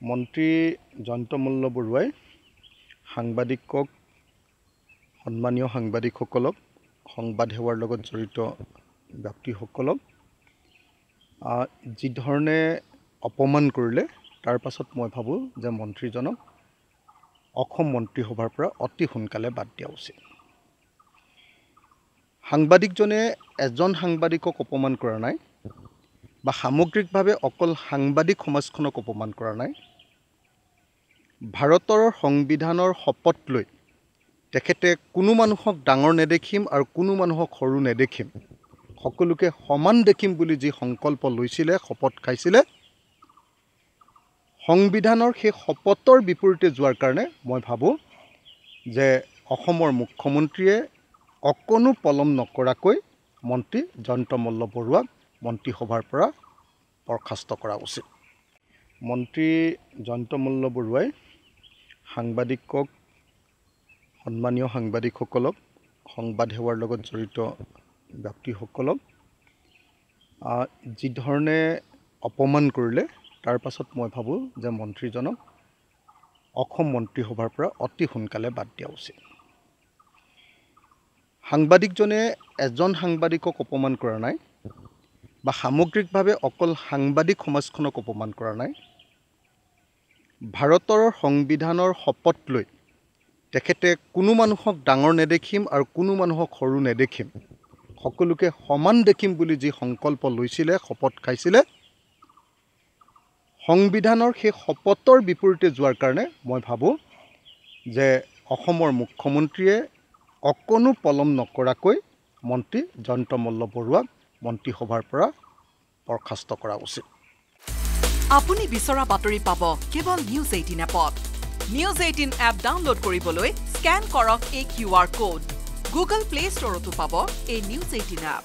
মন্ত্ৰী জয়ন্ত মল্ল বৰুৱাই সাংবাদিকক সন্মানীয় সাংবাদিকসকলক সংবাদ সেৱাৰ লগত জড়িত ব্যক্তিসকলক যি ধৰণে অপমান কৰিলে তাৰ পাছত মই ভাবোঁ যে মন্ত্ৰীজনক অসম মন্ত্ৰীসভাৰ পৰা অতি সোনকালে বাদ দিয়া উচিত। সাংবাদিকজনে এজন সাংবাদিকক অপমান কৰা নাই বা সামগ্ৰিকভাৱে অকল সাংবাদিক সমাজখনক অপমান কৰা নাই। ভাৰতৰ সংবিধানৰ শপত লৈ তেখেতে কোনো মানুহক ডাঙৰ নেদেখিম আৰু কোনো মানুহক সৰু নেদেখিম, সকলোকে সমান দেখিম বুলি যি সংকল্প লৈছিলে, শপত খাইছিলে, সংবিধানৰ সেই শপতৰ বিপৰীতে যোৱাৰ কাৰণে মই ভাবোঁ যে অসমৰ মুখ্যমন্ত্ৰীয়ে অকণো পলম নকৰাকৈ মন্ত্ৰী জয়ন্ত মল্ল বৰুৱাক মন্ত্ৰীসভাৰ পৰা বৰ্খাস্ত কৰা উচিত। মন্ত্ৰী জয়ন্ত মল্ল বৰুৱাই সাংবাদিকক সন্মানীয় সাংবাদিকসকলক সংবাদ সেৱাৰ লগত জড়িত ব্যক্তিসকলক যি ধৰণে অপমান কৰিলে তাৰ পাছত মই ভাবোঁ যে মন্ত্ৰীজনক অসম মন্ত্ৰীসভাৰ পৰা অতি সোনকালে বাদ দিয়া উচিত। সাংবাদিকজনে এজন সাংবাদিকক অপমান কৰা নাই বা সামগ্ৰিকভাৱে অকল সাংবাদিক সমাজখনক অপমান কৰা নাই। ভাৰতৰ সংবিধানৰ শপত লৈ তেখেতে কোনো মানুহক ডাঙৰ নেদেখিম আৰু কোনো মানুহক সৰু নেদেখিম, সকলোকে সমান দেখিম বুলি যি সংকল্প লৈছিলে, শপত খাইছিলে, সংবিধানৰ সেই শপতৰ বিপৰীতে যোৱাৰ কাৰণে মই ভাবোঁ যে অসমৰ মুখ্যমন্ত্ৰীয়ে অকণো পলম নকৰাকৈ মন্ত্ৰী জয়ন্ত মল্ল বৰুৱাক মন্ত্ৰীসভাৰ পৰা বৰ্খাস্ত কৰা উচিত। আপুনি বিচৰা বাতৰি পাব কেৱল নিউজ 18 এপত। নিউজ 18 এপ ডাউনলোড কৰিবলৈ স্কেন কৰক এই QR কোড। গুগল প্লে ষ্টৰতো পাব এই নিউজ 18 এপ।